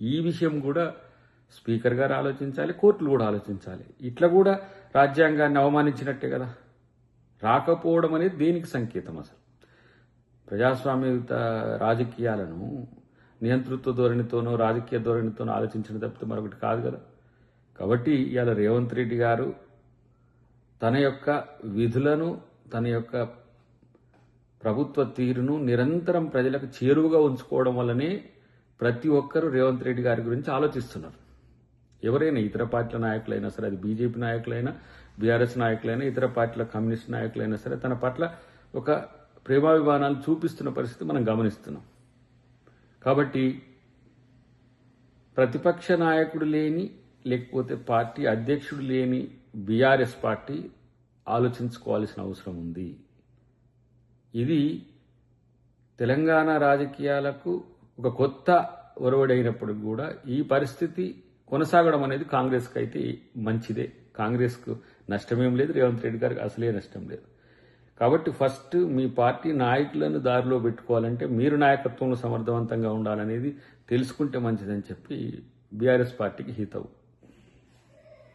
ఈ విషయం కూడా స్పీకర్ గారు ఆలోచించాలి, కోర్టులు కూడా ఆలోచించాలి. ఇట్లా కూడా రాజ్యాంగాన్ని అవమానించినట్టే కదా. రాకపోవడం అనేది దేనికి సంకేతం? అసలు ప్రజాస్వామ్యయుత రాజకీయాలను నియంతృత్వ ధోరణితోనో రాజకీయ ధోరణితోనో ఆలోచించడం తప్పితే మరొకటి కాదు కదా. కాబట్టి ఇవాళ రేవంత్ రెడ్డి గారు తన యొక్క విధులను, తన యొక్క ప్రభుత్వ తీరును నిరంతరం ప్రజలకు చేరువగా ఉంచుకోవడం వల్లనే ప్రతి ఒక్కరూ రేవంత్ రెడ్డి గారి గురించి ఆలోచిస్తున్నారు. ఎవరైనా ఇతర పార్టీల నాయకులైనా సరే, అది బీజేపీ నాయకులైనా, బీఆర్ఎస్ నాయకులైనా, ఇతర పార్టీల కమ్యూనిస్ట్ నాయకులైనా సరే, తన పట్ల ఒక ప్రేమాభిమానాలు చూపిస్తున్న పరిస్థితి మనం గమనిస్తున్నాం. కాబట్టి ప్రతిపక్ష నాయకుడు లేని, లేకపోతే పార్టీ అధ్యక్షుడు లేని బీఆర్ఎస్ పార్టీ ఆలోచించుకోవాల్సిన అవసరం ఉంది. ఇది తెలంగాణ రాజకీయాలకు ఒక కొత్త ఒరవడైనప్పటికీ కూడా ఈ పరిస్థితి కొనసాగడం అనేది కాంగ్రెస్కి అయితే మంచిదే. కాంగ్రెస్కు నష్టమేం లేదు, రేవంత్ రెడ్డి గారికి అసలే నష్టం లేదు. కాబట్టి ఫస్ట్ మీ పార్టీ నాయకులను దారిలో పెట్టుకోవాలంటే మీరు నాయకత్వంలో సమర్థవంతంగా ఉండాలనేది తెలుసుకుంటే మంచిదని చెప్పి బీఆర్ఎస్ పార్టీకి హితవు.